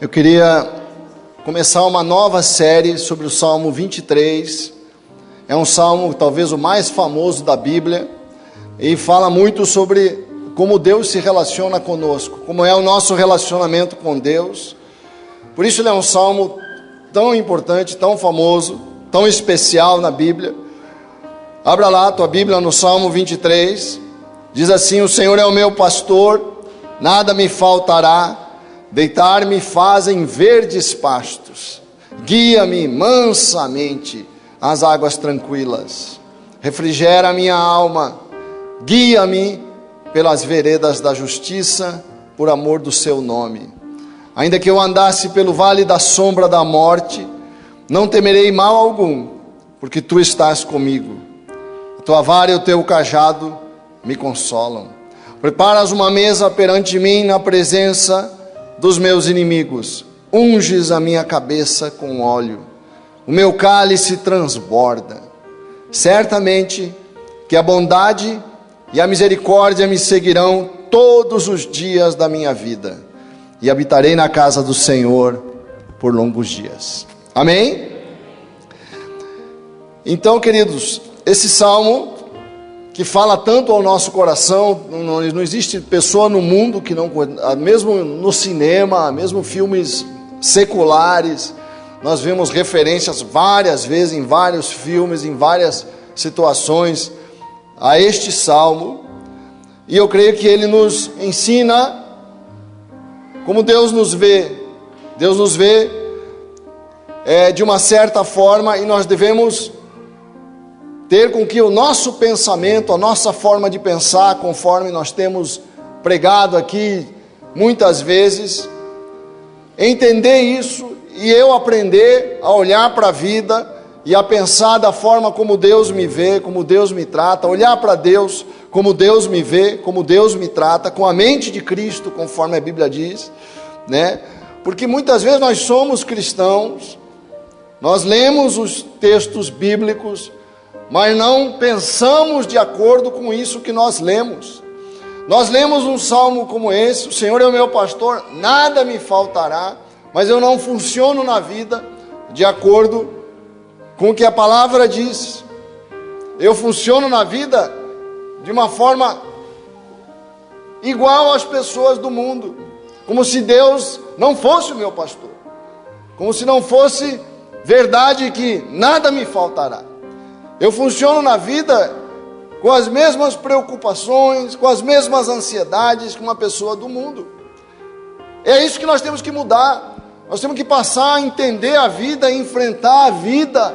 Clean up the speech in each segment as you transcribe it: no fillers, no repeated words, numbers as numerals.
Eu queria começar uma nova série sobre o Salmo 23. É um salmo talvez o mais famoso da Bíblia e fala muito sobre como Deus se relaciona conosco, como é o nosso relacionamento com Deus. Por isso ele é um salmo tão importante, tão famoso, tão especial na Bíblia. Abra lá a tua Bíblia no Salmo 23. Diz assim: o Senhor é o meu pastor, nada me faltará. Deitar-me faz em verdes pastos, guia-me mansamente às águas tranquilas. Refrigera a minha alma, guia-me pelas veredas da justiça, por amor do seu nome. Ainda que eu andasse pelo vale da sombra da morte, não temerei mal algum, porque tu estás comigo. A tua vara e o teu cajado me consolam. Preparas uma mesa perante mim na presença dos meus inimigos. Unges a minha cabeça com óleo. O meu cálice transborda. Certamente que a bondade e a misericórdia me seguirão todos os dias da minha vida, e habitarei na casa do Senhor por longos dias. Amém? Então, queridos, esse salmo que fala tanto ao nosso coração, não existe pessoa no mundo que não, mesmo no cinema, mesmo filmes seculares, nós vemos referências várias vezes em vários filmes, em várias situações, a este salmo. E eu creio que ele nos ensina como Deus nos vê. Deus nos vê de uma certa forma, e nós devemos ter com que o nosso pensamento, a nossa forma de pensar, conforme nós temos pregado aqui muitas vezes, entender isso e eu aprender a olhar para a vida e a pensar da forma como Deus me vê, como Deus me trata, olhar para Deus como Deus me vê, como Deus me trata, com a mente de Cristo, conforme a Bíblia diz, né? Porque muitas vezes nós somos cristãos, nós lemos os textos bíblicos, mas não pensamos de acordo com isso que nós lemos. Nós lemos um salmo como esse: o Senhor é o meu pastor, nada me faltará, mas eu não funciono na vida de acordo com o que a palavra diz. Eu funciono na vida de uma forma igual às pessoas do mundo, como se Deus não fosse o meu pastor, como se não fosse verdade que nada me faltará. Eu funciono na vida com as mesmas preocupações, com as mesmas ansiedades que uma pessoa do mundo. É isso que nós temos que mudar. Nós temos que passar a entender a vida, enfrentar a vida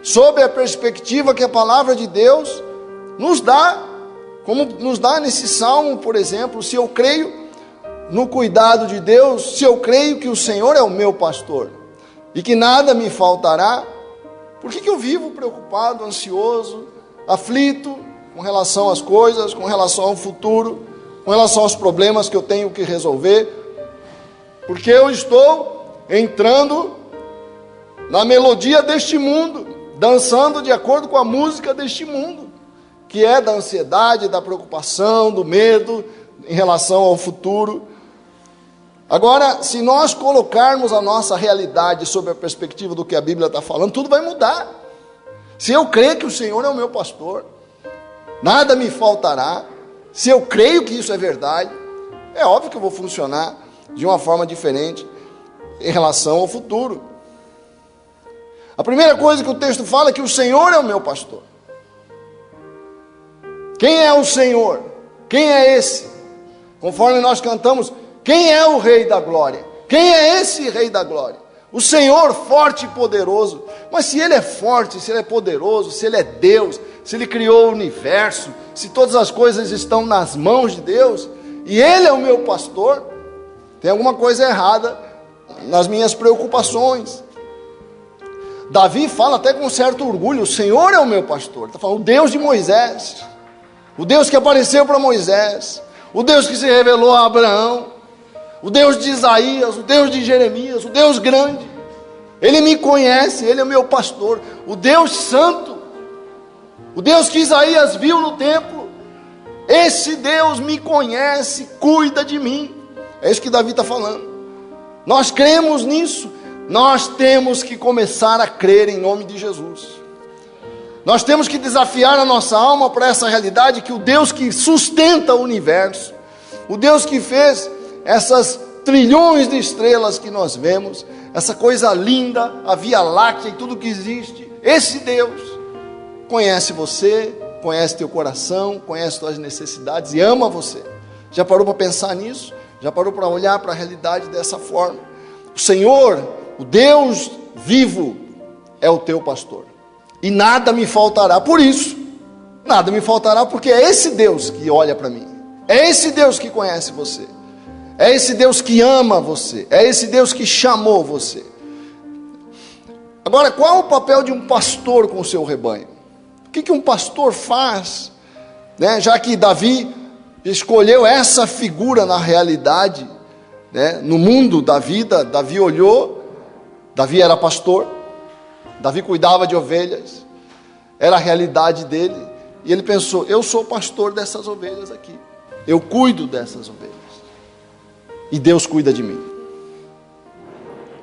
sob a perspectiva que a palavra de Deus nos dá, como nos dá nesse salmo, por exemplo. Se eu creio no cuidado de Deus, se eu creio que o Senhor é o meu pastor e que nada me faltará, por que eu vivo preocupado, ansioso, aflito com relação às coisas, com relação ao futuro, com relação aos problemas que eu tenho que resolver? Porque eu estou entrando na melodia deste mundo, dançando de acordo com a música deste mundo, que é da ansiedade, da preocupação, do medo em relação ao futuro. Agora, se nós colocarmos a nossa realidade sob a perspectiva do que a Bíblia está falando, tudo vai mudar. Se eu crer que o Senhor é o meu pastor, nada me faltará, se eu creio que isso é verdade, é óbvio que eu vou funcionar de uma forma diferente em relação ao futuro. A primeira coisa que o texto fala é que o Senhor é o meu pastor. Quem é o Senhor? Quem é esse? Conforme nós cantamos, quem é o Rei da Glória? Quem é esse Rei da Glória? O Senhor forte e poderoso. Mas se Ele é forte, se Ele é poderoso, se Ele é Deus, se Ele criou o universo, se todas as coisas estão nas mãos de Deus, e Ele é o meu pastor, tem alguma coisa errada nas minhas preocupações. Davi fala até com certo orgulho: o Senhor é o meu pastor. Ele está falando o Deus de Moisés, o Deus que apareceu para Moisés, o Deus que se revelou a Abraão, o Deus de Isaías, o Deus de Jeremias, o Deus grande. Ele me conhece, Ele é o meu pastor, o Deus santo, o Deus que Isaías viu no templo. Esse Deus me conhece, cuida de mim. É isso que Davi está falando. Nós cremos nisso. Nós temos que começar a crer em nome de Jesus. Nós temos que desafiar a nossa alma para essa realidade que o Deus que sustenta o universo, o Deus que fez essas trilhões de estrelas que nós vemos, essa coisa linda, a Via Láctea e tudo que existe, esse Deus conhece você, conhece teu coração, conhece tuas necessidades e ama você. Já parou para pensar nisso? Já parou para olhar para a realidade dessa forma? O Senhor, o Deus vivo, é o teu pastor, e nada me faltará. Por isso, nada me faltará, porque é esse Deus que olha para mim, é esse Deus que conhece você, é esse Deus que ama você, é esse Deus que chamou você. Agora, qual é o papel de um pastor com o seu rebanho? O que um pastor faz, né? Já que Davi escolheu essa figura na realidade, né? No mundo da vida, Davi olhou, Davi era pastor, Davi cuidava de ovelhas, era a realidade dele, e ele pensou: eu sou pastor dessas ovelhas aqui, eu cuido dessas ovelhas, e Deus cuida de mim.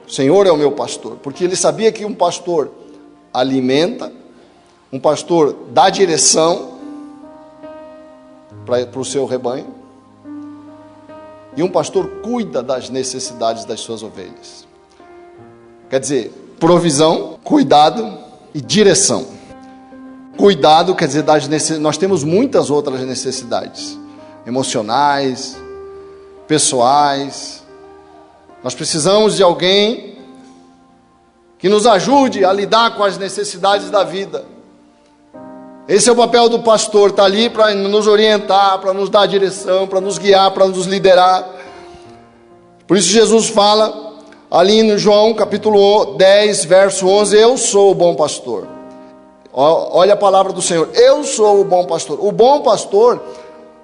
O Senhor é o meu pastor, porque ele sabia que um pastor alimenta, um pastor dá direção para o seu rebanho, e um pastor cuida das necessidades das suas ovelhas. Quer dizer, provisão, cuidado e direção. Cuidado quer dizer, nós temos muitas outras necessidades, emocionais, pessoais. Nós precisamos de alguém que nos ajude a lidar com as necessidades da vida. Esse é o papel do pastor, está ali para nos orientar, para nos dar direção, para nos guiar, para nos liderar. Por isso Jesus fala ali no João capítulo 10, verso 11, eu sou o bom pastor. Olha a palavra do Senhor, eu sou o bom pastor. O bom pastor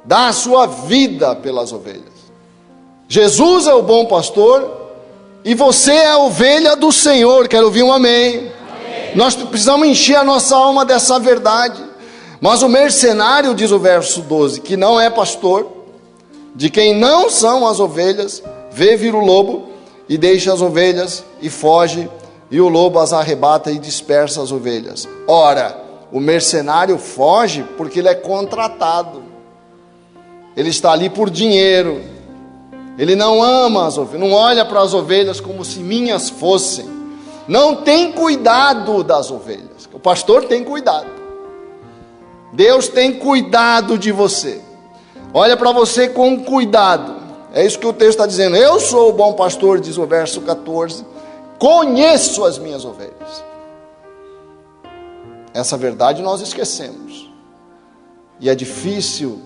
dá a sua vida pelas ovelhas. Jesus é o bom pastor e você é a ovelha do Senhor. Quero ouvir um amém. Amém. Nós precisamos encher a nossa alma dessa verdade. Mas o mercenário, diz o verso 12, que não é pastor, de quem não são as ovelhas, vê vir o lobo e deixa as ovelhas e foge, e o lobo as arrebata e dispersa as ovelhas. Ora, o mercenário foge porque ele é contratado, ele está ali por dinheiro, ele não ama as ovelhas, não olha para as ovelhas como se minhas fossem, não tem cuidado das ovelhas. O pastor tem cuidado. Deus tem cuidado de você, olha para você com cuidado. É isso que o texto está dizendo. Eu sou o bom pastor, diz o verso 14, conheço as minhas ovelhas. Essa verdade nós esquecemos, e é difícil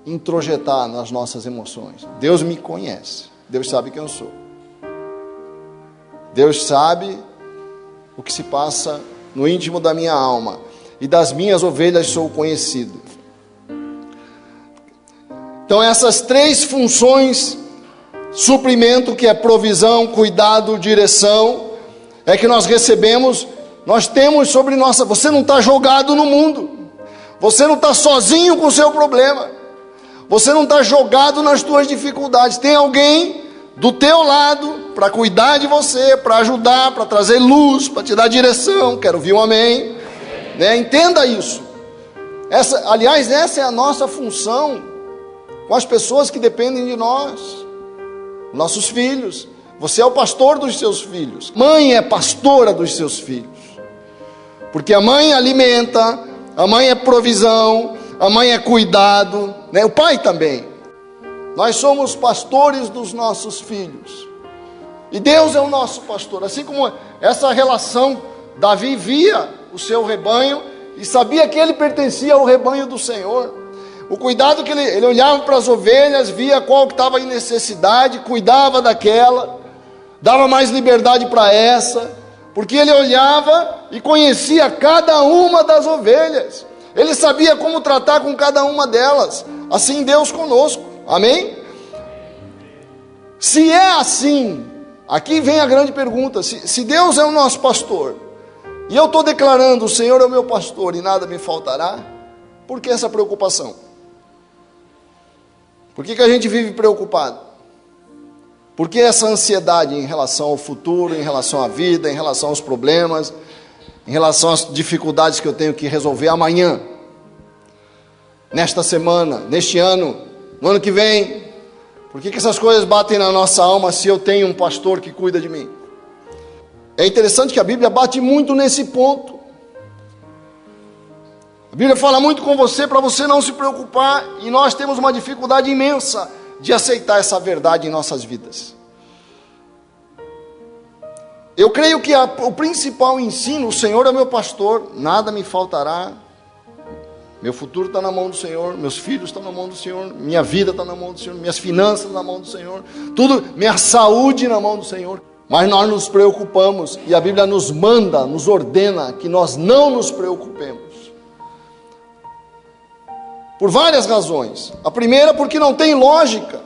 introjetar nas nossas emoções. Deus me conhece, Deus sabe quem eu sou, Deus sabe o que se passa no íntimo da minha alma, e das minhas ovelhas sou conhecido. Então essas três funções, suprimento, que é provisão, cuidado, direção, é que nós recebemos, nós temos sobre nossa. Você não está jogado no mundo, você não está sozinho com o seu problema, você não está jogado nas tuas dificuldades, tem alguém do teu lado para cuidar de você, para ajudar, para trazer luz, para te dar direção. Quero ouvir um amém. Entenda isso. Aliás, essa é a nossa função com as pessoas que dependem de nós, nossos filhos. Você é o pastor dos seus filhos, mãe é pastora dos seus filhos, porque a mãe alimenta, a mãe é provisão, a mãe é cuidado, né? O pai também. Nós somos pastores dos nossos filhos, e Deus é o nosso pastor. Assim como essa relação, Davi via o seu rebanho e sabia que ele pertencia ao rebanho do Senhor. O cuidado que ele olhava para as ovelhas, via qual que estava em necessidade, cuidava daquela, dava mais liberdade para essa, porque ele olhava e conhecia cada uma das ovelhas, ele sabia como tratar com cada uma delas. Assim Deus conosco, amém? Se é assim, aqui vem a grande pergunta: se Deus é o nosso pastor, e eu estou declarando, o Senhor é o meu pastor e nada me faltará, por que essa preocupação? Por que a gente vive preocupado? Por que essa ansiedade em relação ao futuro, em relação à vida, em relação aos problemas, em relação às dificuldades que eu tenho que resolver amanhã, nesta semana, neste ano, no ano que vem? Por que essas coisas batem na nossa alma se eu tenho um pastor que cuida de mim? É interessante que a Bíblia bate muito nesse ponto. A Bíblia fala muito com você para você não se preocupar, e nós temos uma dificuldade imensa de aceitar essa verdade em nossas vidas. Eu creio que o principal ensino: o Senhor é meu pastor, nada me faltará. Meu futuro está na mão do Senhor, meus filhos estão na mão do Senhor, minha vida está na mão do Senhor, minhas finanças na mão do Senhor, tudo, minha saúde na mão do Senhor. Mas nós nos preocupamos, e a Bíblia nos manda, nos ordena que nós não nos preocupemos. Por várias razões. A primeira, porque não tem lógica.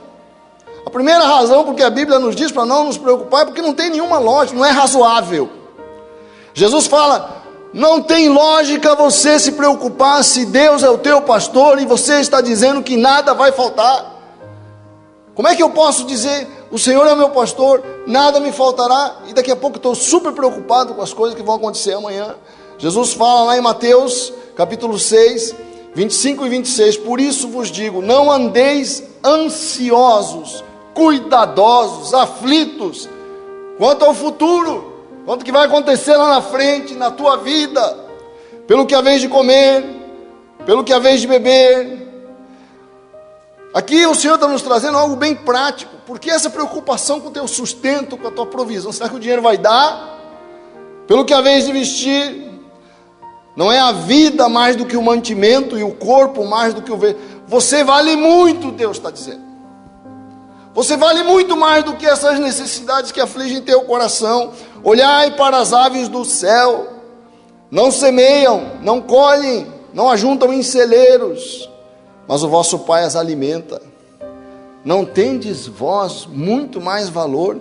A primeira razão porque a Bíblia nos diz para não nos preocupar é porque não tem nenhuma lógica, não é razoável. Jesus fala: não tem lógica você se preocupar se Deus é o teu pastor e você está dizendo que nada vai faltar. Como é que eu posso dizer: o Senhor é o meu pastor, nada me faltará, e daqui a pouco estou super preocupado com as coisas que vão acontecer amanhã? Jesus fala lá em Mateus capítulo 6, 25 e 26, por isso vos digo, não andeis ansiosos, cuidadosos, aflitos, quanto ao futuro, quanto que vai acontecer lá na frente, na tua vida, pelo que haveis de comer, pelo que haveis de beber. Aqui o Senhor está nos trazendo algo bem prático. Porque essa preocupação com o teu sustento, com a tua provisão? Será que o dinheiro vai dar? Pelo que haveis de vestir? Não é a vida mais do que o mantimento, e o corpo mais do que o ver. Você vale muito, Deus está dizendo. Você vale muito mais do que essas necessidades que afligem teu coração. Olhai para as aves do céu, não semeiam, não colhem, não ajuntam em celeiros, mas o vosso Pai as alimenta. Não tendes vós muito mais valor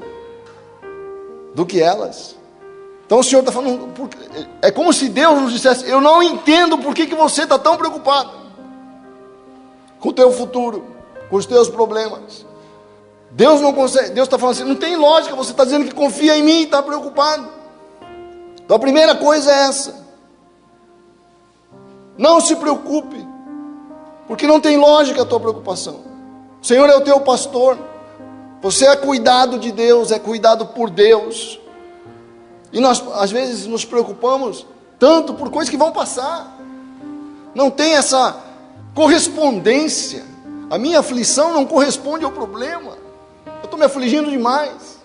do que elas? Então o Senhor está falando, é como se Deus nos dissesse: eu não entendo por que você está tão preocupado com o teu futuro, com os teus problemas. Deus não consegue. Deus está falando assim: não tem lógica, você está dizendo que confia em mim e está preocupado. Então a primeira coisa é essa: não se preocupe, porque não tem lógica a tua preocupação. O Senhor é o teu pastor, você é cuidado de Deus, é cuidado por Deus. E nós às vezes nos preocupamos tanto por coisas que vão passar, não tem essa correspondência. A minha aflição não corresponde ao problema, eu estou me afligindo demais.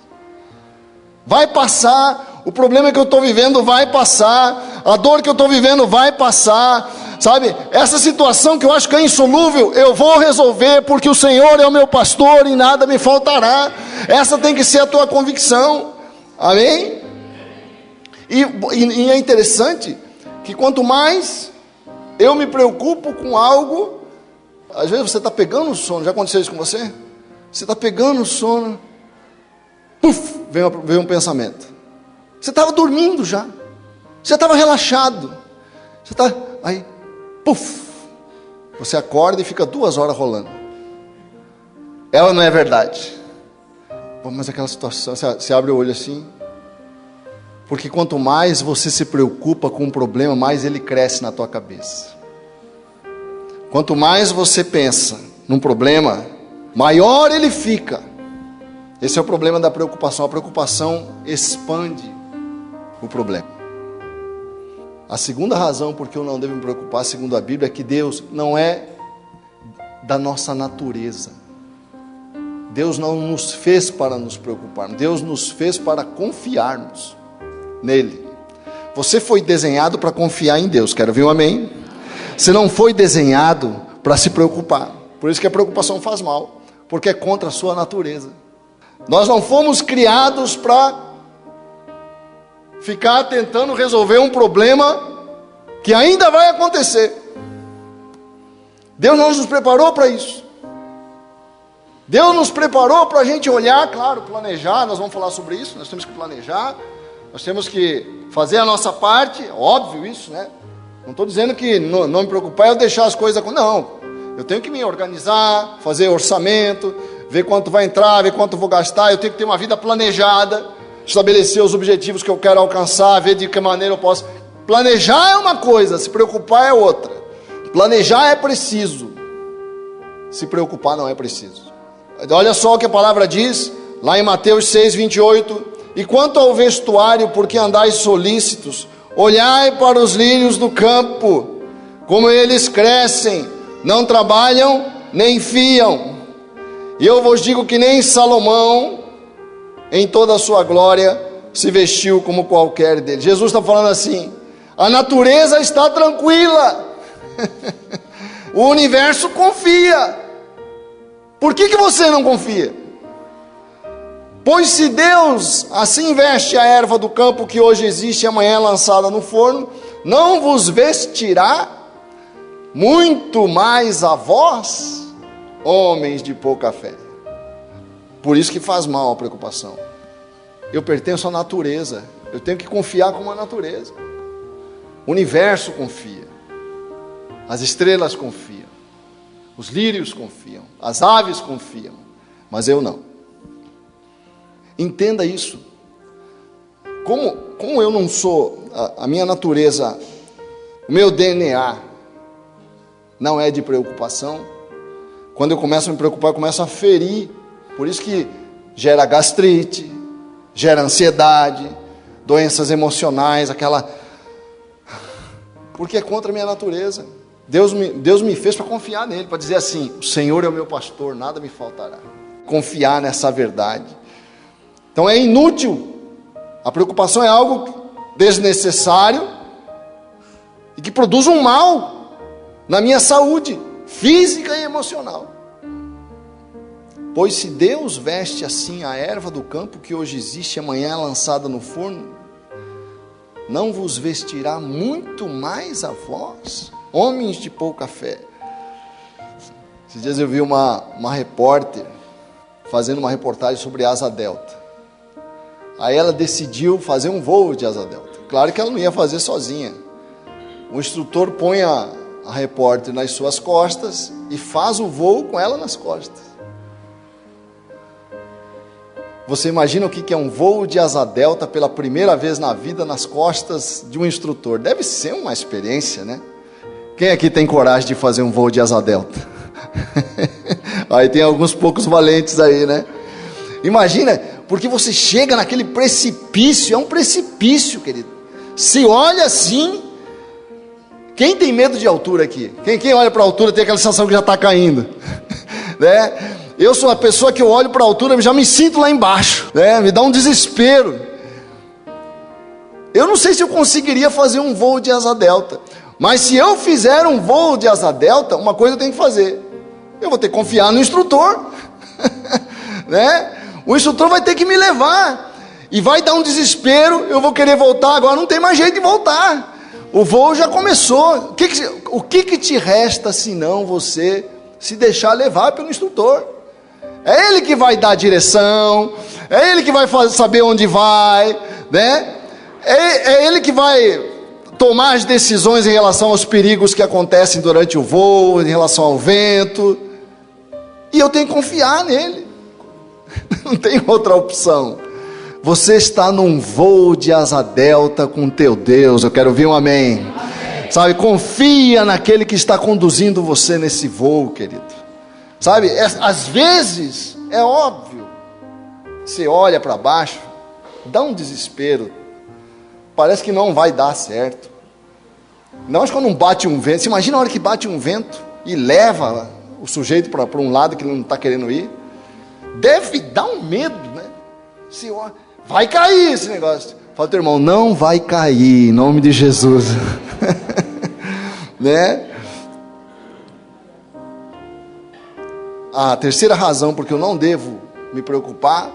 Vai passar, o problema que eu estou vivendo vai passar, a dor que eu estou vivendo vai passar, sabe? Essa situação que eu acho que é insolúvel, eu vou resolver, porque o Senhor é o meu pastor e nada me faltará. Essa tem que ser a tua convicção, amém? E é interessante que quanto mais eu me preocupo com algo, às vezes você está pegando sono. Já aconteceu isso com você? Você está pegando sono, puf, vem um pensamento. Você estava dormindo já, você estava relaxado, você está aí, puf, você acorda e fica 2 horas rolando. Ela não é verdade. Mas aquela situação, você abre o olho assim. Porque quanto mais você se preocupa com um problema, mais ele cresce na tua cabeça. Quanto mais você pensa num problema, maior ele fica. Esse é o problema da preocupação. A preocupação expande o problema. A segunda razão por que eu não devo me preocupar, segundo a Bíblia, é que Deus não é da nossa natureza. Deus não nos fez para nos preocuparmos. Deus nos fez para confiarmos nele. Você foi desenhado para confiar em Deus. Quero ouvir um amém? Você não foi desenhado para se preocupar. Por isso que a preocupação faz mal, porque é contra a sua natureza. Nós não fomos criados para ficar tentando resolver um problema que ainda vai acontecer. Deus não nos preparou para isso. Deus nos preparou para a gente olhar, claro, planejar. Nós vamos falar sobre isso. Nós temos que planejar, nós temos que fazer a nossa parte, óbvio isso, né? Não estou dizendo que não me preocupar é eu deixar as coisas... Não, eu tenho que me organizar, fazer orçamento, ver quanto vai entrar, ver quanto vou gastar. Eu tenho que ter uma vida planejada, estabelecer os objetivos que eu quero alcançar, ver de que maneira eu posso. Planejar é uma coisa, se preocupar é outra. Planejar é preciso, se preocupar não é preciso. Olha só o que a palavra diz, lá em Mateus 6:28. E quanto ao vestuário, porque andais solícitos, olhai para os lírios do campo, como eles crescem, não trabalham, nem fiam. E eu vos digo que nem Salomão, em toda a sua glória, se vestiu como qualquer deles. Jesus está falando assim, a natureza está tranquila, o universo confia. Por que você não confia? Pois se Deus assim veste a erva do campo que hoje existe e amanhã é lançada no forno, não vos vestirá muito mais a vós, homens de pouca fé. Por isso que faz mal a preocupação. Eu pertenço à natureza, eu tenho que confiar como a natureza. O universo confia, as estrelas confiam, os lírios confiam, as aves confiam, mas eu não. Entenda isso. Como eu não sou, a minha natureza, o meu DNA não é de preocupação. Quando eu começo a me preocupar, eu começo a ferir. Por isso que gera gastrite, gera ansiedade, doenças emocionais, porque é contra a minha natureza. Deus me fez para confiar nele, para dizer assim, o Senhor é o meu pastor, nada me faltará. Confiar nessa verdade. Então é inútil, a preocupação é algo desnecessário e que produz um mal na minha saúde física e emocional. Pois se Deus veste assim a erva do campo que hoje existe e amanhã é lançada no forno, não vos vestirá muito mais a vós, homens de pouca fé. Esses dias eu vi uma repórter fazendo uma reportagem sobre asa delta. Aí ela decidiu fazer um voo de asa delta. Claro que ela não ia fazer sozinha. O instrutor põe a repórter nas suas costas e faz o voo com ela nas costas. Você imagina o que é um voo de asa delta pela primeira vez na vida nas costas de um instrutor? Deve ser uma experiência, né? Quem aqui tem coragem de fazer um voo de asa delta? Aí tem alguns poucos valentes aí, né? Imagina, porque você chega naquele precipício, é um precipício, querido. Se olha assim, quem tem medo de altura aqui? Quem olha para a altura tem aquela sensação que já está caindo, né? Eu sou uma pessoa que eu olho para a altura, já me sinto lá embaixo, né? Me dá um desespero. Eu não sei se eu conseguiria fazer um voo de asa delta, mas se eu fizer um voo de asa delta, uma coisa eu tenho que fazer, eu vou ter que confiar no instrutor, né? O instrutor vai ter que me levar, e vai dar um desespero, eu vou querer voltar, agora não tem mais jeito de voltar, o voo já começou. O que te resta se não você se deixar levar pelo instrutor? É ele que vai dar a direção, é ele que vai saber onde vai, né? É ele que vai tomar as decisões em relação aos perigos que acontecem durante o voo, em relação ao vento, e eu tenho que confiar nele. Não tem outra opção. Você está num voo de asa delta com teu Deus. Eu quero ouvir um amém. Amém. Sabe, confia naquele que está conduzindo você nesse voo, querido. Sabe, às vezes, é óbvio, você olha para baixo, dá um desespero, parece que não vai dar certo. Não, acho que quando bate um vento, você imagina a hora que bate um vento e leva o sujeito para um lado que ele não está querendo ir. Deve dar um medo, né? Se vai cair esse negócio. Fala, teu irmão, não vai cair, em nome de Jesus. Né? A terceira razão porque eu não devo me preocupar,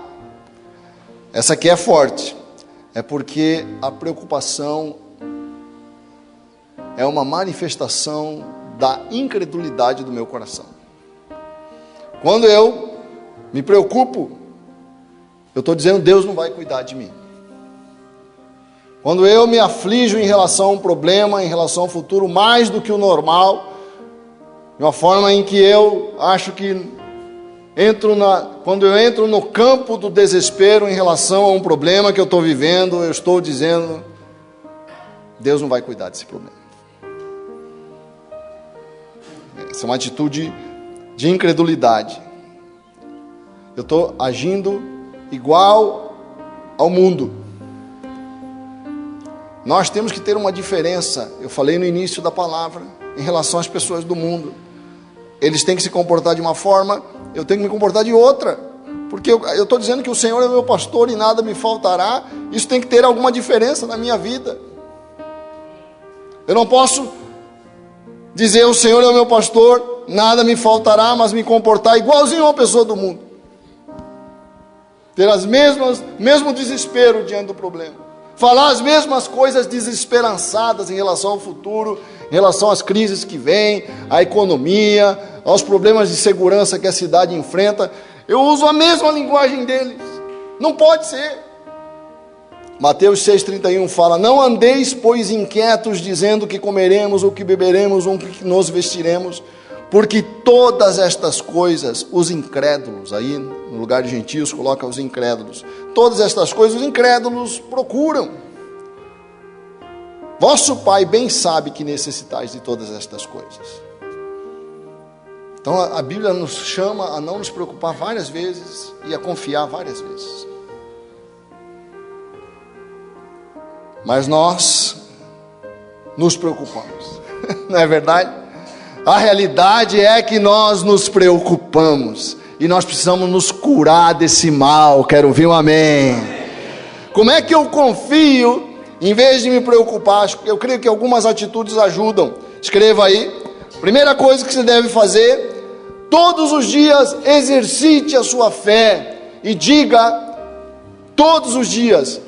essa aqui é forte, é porque a preocupação é uma manifestação da incredulidade do meu coração. Quando eu me preocupo, eu estou dizendo, Deus não vai cuidar de mim. Quando eu me aflijo em relação a um problema, em relação ao futuro, mais do que o normal, de uma forma em que eu acho que quando eu entro no campo do desespero em relação a um problema que eu estou vivendo, eu estou dizendo: Deus não vai cuidar desse problema. Essa é uma atitude de incredulidade. Eu estou agindo igual ao mundo. Nós temos que ter uma diferença, eu falei no início da palavra, em relação às pessoas do mundo. Eles têm que se comportar de uma forma, eu tenho que me comportar de outra. Porque eu estou dizendo que o Senhor é meu pastor e nada me faltará. Isso tem que ter alguma diferença na minha vida. Eu não posso dizer: o Senhor é o meu pastor, nada me faltará, mas me comportar igualzinho a uma pessoa do mundo. Ter mesmo desespero diante do problema. Falar as mesmas coisas desesperançadas em relação ao futuro, em relação às crises que vêm, à economia, aos problemas de segurança que a cidade enfrenta. Eu uso a mesma linguagem deles. Não pode ser. Mateus 6,31 fala: não andeis, pois, inquietos, dizendo que comeremos, ou que beberemos, ou que nos vestiremos, porque todas estas coisas, os incrédulos, aí no lugar de gentios coloca os incrédulos, todas estas coisas os incrédulos procuram. Vosso Pai bem sabe que necessitais de todas estas coisas. Então a Bíblia nos chama a não nos preocupar várias vezes e a confiar várias vezes. Mas nós nos preocupamos, não é verdade? A realidade é que nós nos preocupamos e nós precisamos nos curar desse mal. Quero ouvir um amém. Como é que eu confio em vez de me preocupar? Eu creio que algumas atitudes ajudam. Escreva aí. Primeira coisa que você deve fazer: todos os dias exercite a sua fé e diga todos os dias,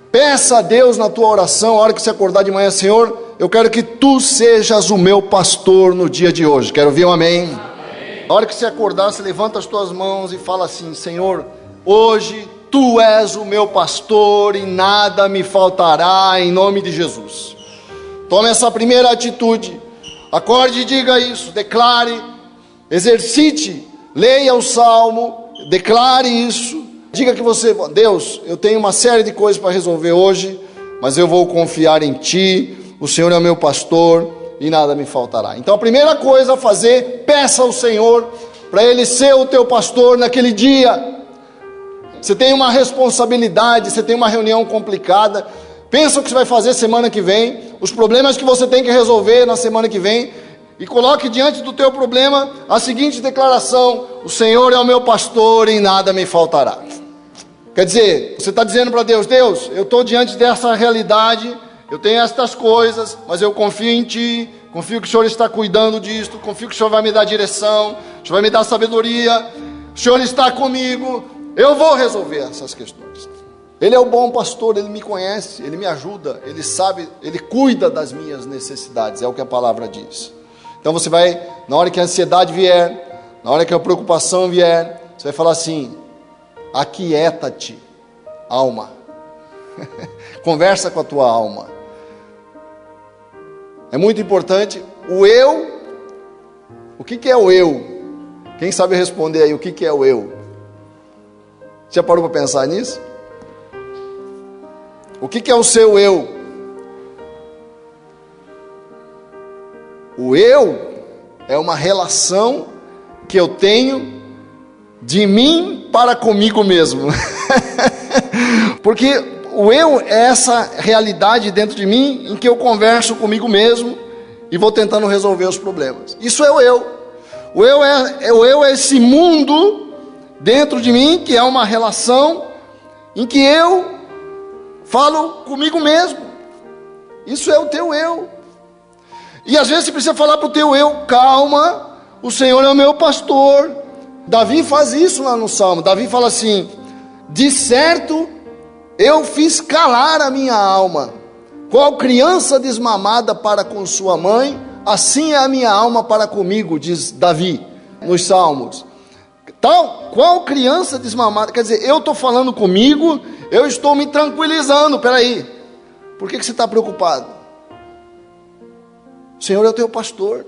peça a Deus na tua oração, a hora que você acordar de manhã: Senhor, eu quero que tu sejas o meu pastor no dia de hoje. Quero ouvir um amém. Amém. A hora que você acordar, você levanta as tuas mãos e fala assim: Senhor, hoje tu és o meu pastor e nada me faltará, em nome de Jesus. Tome essa primeira atitude. Acorde e diga isso, declare, exercite, leia o salmo, declare isso. Diga que você: Deus, eu tenho uma série de coisas para resolver hoje, mas eu vou confiar em Ti. O Senhor é o meu pastor e nada me faltará. Então a primeira coisa a fazer: peça ao Senhor para Ele ser o teu pastor naquele dia. Você tem uma responsabilidade, você tem uma reunião complicada. Pensa o que você vai fazer semana que vem, os problemas que você tem que resolver na semana que vem, e coloque diante do teu problema a seguinte declaração: o Senhor é o meu pastor e nada me faltará. Quer dizer, você está dizendo para Deus: Deus, eu estou diante dessa realidade, eu tenho estas coisas, mas eu confio em Ti, confio que o Senhor está cuidando disto, confio que o Senhor vai me dar direção, o Senhor vai me dar sabedoria, o Senhor está comigo, eu vou resolver essas questões. Ele é o bom pastor, Ele me conhece, Ele me ajuda, Ele sabe, Ele cuida das minhas necessidades, é o que a palavra diz. Então você vai, na hora que a ansiedade vier, na hora que a preocupação vier, você vai falar assim: aquieta-te, alma. Conversa com a tua alma. É muito importante. O eu, o que é o eu? Quem sabe responder aí, o que é o eu? Já parou para pensar nisso? O que é o seu eu? O eu é uma relação que eu tenho de mim para comigo mesmo. Porque o eu é essa realidade dentro de mim em que eu converso comigo mesmo e vou tentando resolver os problemas. Isso é o eu. O eu é esse mundo dentro de mim que é uma relação em que eu falo comigo mesmo. Isso é o teu eu. E às vezes você precisa falar para o teu eu: calma, o Senhor é o meu pastor. Davi faz isso lá no Salmo. Davi fala assim: de certo eu fiz calar a minha alma, qual criança desmamada para com sua mãe, assim é a minha alma para comigo, diz Davi nos Salmos. Qual criança desmamada? Quer dizer, eu estou falando comigo, eu estou me tranquilizando. Peraí, por que você está preocupado? O Senhor é o teu pastor,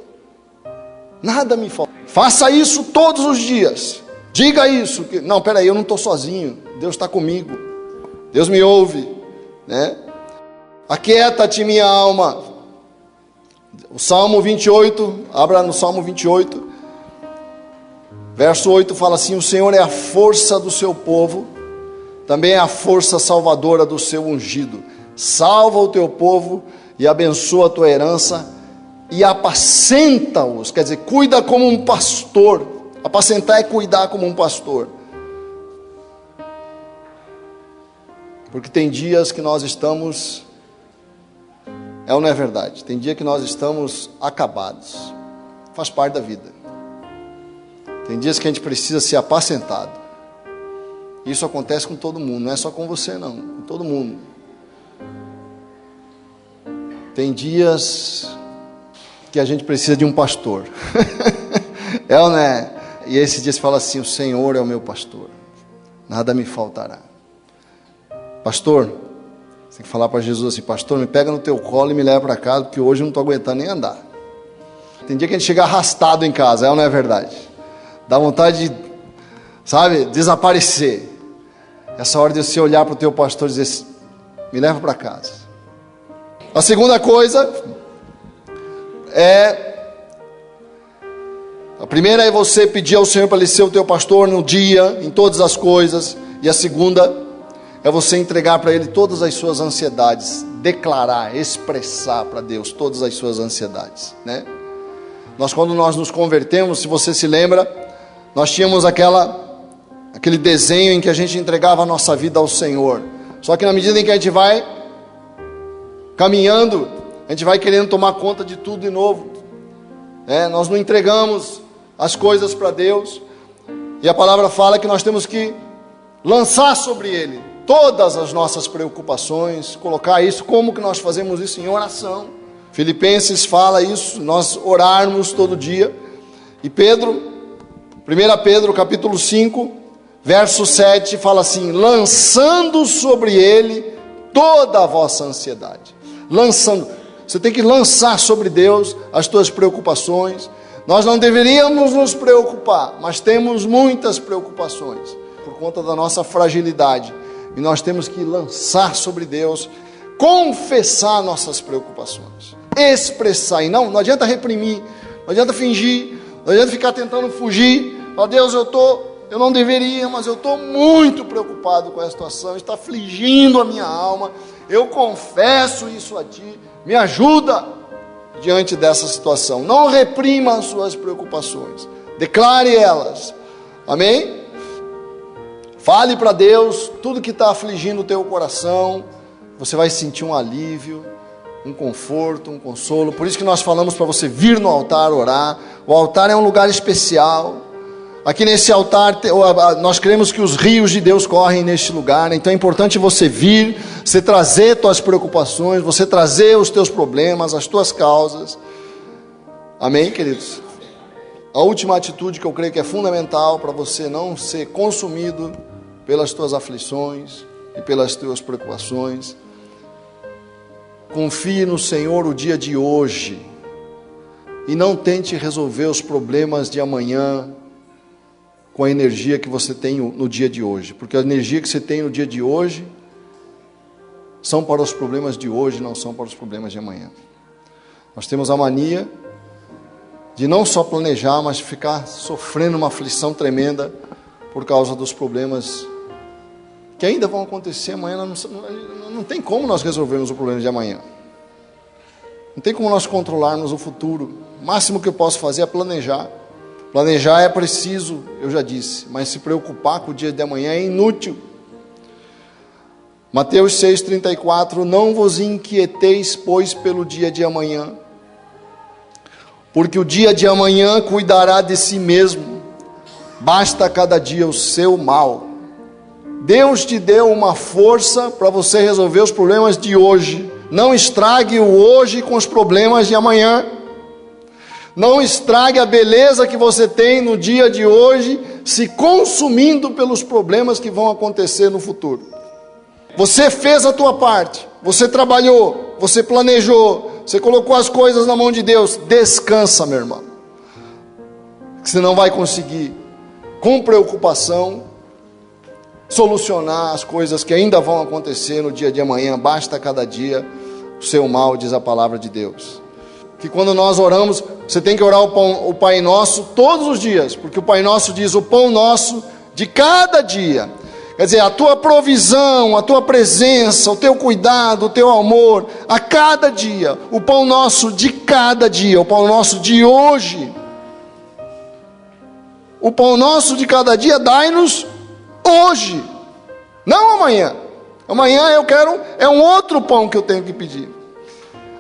nada me falta. Faça isso todos os dias. Diga isso. Não, peraí, eu não estou sozinho. Deus está comigo. Deus me ouve, né? Aquieta-te, minha alma. O Salmo 28, abra no Salmo 28, verso 8 fala assim: o Senhor é a força do seu povo, também é a força salvadora do seu ungido. Salva o teu povo e abençoa a tua herança e apacenta-os, quer dizer, cuida como um pastor. Apacentar é cuidar como um pastor. Porque tem dias que nós estamos, é ou não é verdade? Tem dia que nós estamos acabados. Faz parte da vida. Tem dias que a gente precisa ser apacentado. Isso acontece com todo mundo, não é só com você não, com todo mundo. Tem dias que a gente precisa de um pastor. É ou não é? E esse dia você fala assim: o Senhor é o meu pastor, nada me faltará. Pastor, você tem que falar para Jesus assim: pastor, me pega no teu colo e me leva para casa, porque hoje eu não estou aguentando nem andar. Tem dia que a gente chega arrastado em casa, é ou não é verdade? Dá vontade de, sabe, desaparecer. Essa hora de você olhar para o teu pastor e dizer assim: me leva para casa. A segunda coisa a primeira é você pedir ao Senhor para Ele ser o teu pastor no dia, em todas as coisas. E a segunda é você entregar para Ele todas as suas ansiedades, declarar, expressar para Deus todas as suas ansiedades, né? Quando nós nos convertemos, se você se lembra, nós tínhamos aquele desenho em que a gente entregava a nossa vida ao Senhor. Só que na medida em que a gente vai caminhando, a gente vai querendo tomar conta de tudo de novo. Nós não entregamos as coisas para Deus. E a palavra fala que nós temos que lançar sobre Ele todas as nossas preocupações, colocar isso. Como que nós fazemos isso? Em oração. Filipenses fala isso, nós orarmos todo dia. E 1 Pedro capítulo 5, verso 7 fala assim: lançando sobre Ele toda a vossa ansiedade. Lançando, você tem que lançar sobre Deus as tuas preocupações. Nós não deveríamos nos preocupar, mas temos muitas preocupações por conta da nossa fragilidade, e nós temos que lançar sobre Deus, confessar nossas preocupações, expressar. E não adianta reprimir, não adianta fingir, não adianta ficar tentando fugir. Ó Deus, eu não deveria, mas eu estou muito preocupado com essa situação, está afligindo a minha alma, eu confesso isso a Ti, me ajuda diante dessa situação. Não reprima as suas preocupações, declare elas, amém? Fale para Deus tudo que está afligindo o teu coração, você vai sentir um alívio, um conforto, um consolo. Por isso que nós falamos para você vir no altar orar. O altar é um lugar especial. Aqui nesse altar, nós cremos que os rios de Deus correm neste lugar, né? Então é importante você vir, você trazer tuas preocupações, você trazer os teus problemas, as tuas causas. Amém, queridos? A última atitude que eu creio que é fundamental para você não ser consumido pelas tuas aflições e pelas tuas preocupações: confie no Senhor o dia de hoje e não tente resolver os problemas de amanhã com a energia que você tem no dia de hoje, porque a energia que você tem no dia de hoje são para os problemas de hoje, não são para os problemas de amanhã. Nós temos a mania de não só planejar, mas ficar sofrendo uma aflição tremenda por causa dos problemas que ainda vão acontecer amanhã. Não tem como nós resolvermos o problema de amanhã, não tem como nós controlarmos o futuro. O máximo que eu posso fazer é planejar. Planejar é preciso, eu já disse, mas se preocupar com o dia de amanhã é inútil. Mateus 6,34: não vos inquieteis, pois, pelo dia de amanhã, porque o dia de amanhã cuidará de si mesmo, basta cada dia o seu mal. Deus te deu uma força para você resolver os problemas de hoje. Não estrague o hoje com os problemas de amanhã. Não estrague a beleza que você tem no dia de hoje, se consumindo pelos problemas que vão acontecer no futuro. Você fez a tua parte, você trabalhou, você planejou, você colocou as coisas na mão de Deus. Descansa, meu irmão, que você não vai conseguir com preocupação, solucionar as coisas que ainda vão acontecer no dia de amanhã. Basta cada dia o seu mal, diz a palavra de Deus. Que quando nós oramos, você tem que orar o Pai Nosso todos os dias, porque o Pai Nosso diz o pão nosso de cada dia. Quer dizer, a tua provisão, a tua presença, o teu cuidado, o teu amor, a cada dia, o pão nosso de cada dia, o pão nosso de hoje. O pão nosso de cada dia, dai-nos hoje, não amanhã. Amanhã eu quero, é um outro pão que eu tenho que pedir.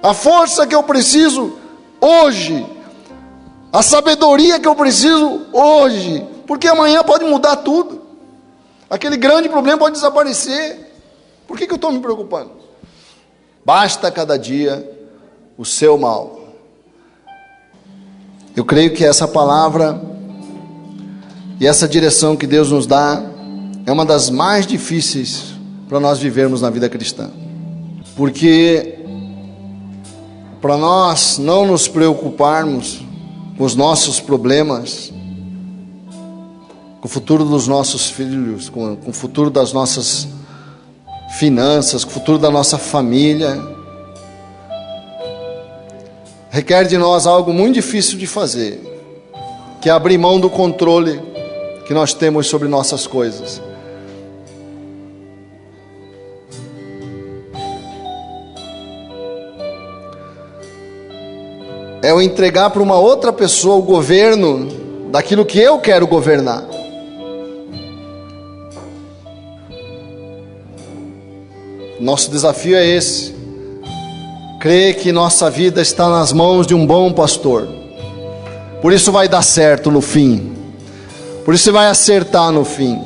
A força que eu preciso hoje, a sabedoria que eu preciso hoje, porque amanhã pode mudar tudo. Aquele grande problema pode desaparecer. Por que eu estou me preocupando? Basta cada dia o seu mal. Eu creio que essa palavra e essa direção que Deus nos dá é uma das mais difíceis para nós vivermos na vida cristã. Porque para nós não nos preocuparmos com os nossos problemas, com o futuro dos nossos filhos, com o futuro das nossas finanças, com o futuro da nossa família, requer de nós algo muito difícil de fazer, que é abrir mão do controle que nós temos sobre nossas coisas. É eu entregar para uma outra pessoa o governo daquilo que eu quero governar. Nosso desafio é esse: crer que nossa vida está nas mãos de um bom pastor. Por isso vai dar certo no fim. Por isso vai acertar no fim.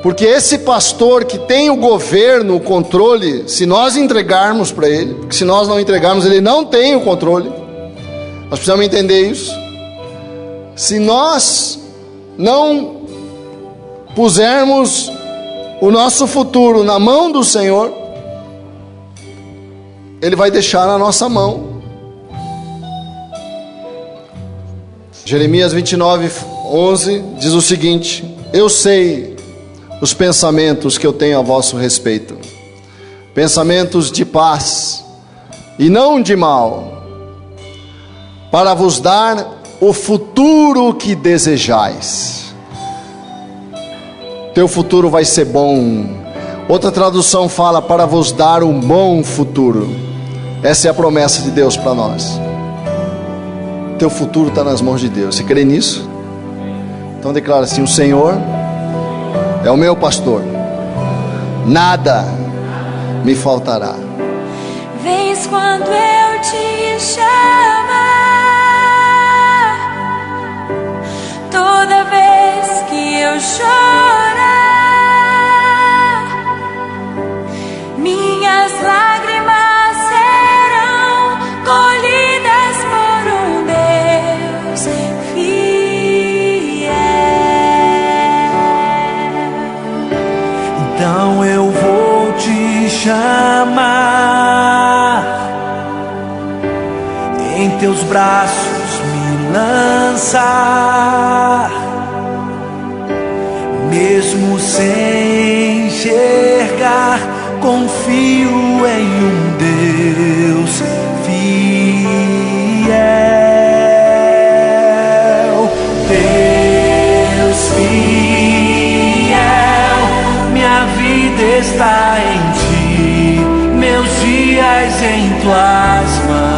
Porque esse pastor que tem o governo, o controle, se nós entregarmos para ele, porque se nós não entregarmos, ele não tem o controle. Nós precisamos entender isso. Se nós não pusermos o nosso futuro na mão do Senhor, Ele vai deixar na nossa mão. Jeremias 29:11 diz o seguinte: eu sei os pensamentos que eu tenho a vosso respeito, pensamentos de paz e não de mal, para vos dar o futuro que desejais. Teu futuro vai ser bom. Outra tradução fala para vos dar um bom futuro. Essa é a promessa de Deus para nós. Teu futuro está nas mãos de Deus. Você crê nisso? Então declara assim: o Senhor é o meu pastor, nada me faltará. Vens quando eu te chamar, toda vez que eu chorar, minhas lágrimas serão colhidas por um Deus fiel. Então eu vou te chamar, em teus braços me lançar, mesmo sem enxergar, confio em um Deus fiel. Deus fiel, minha vida está em ti, meus dias em tuas mãos.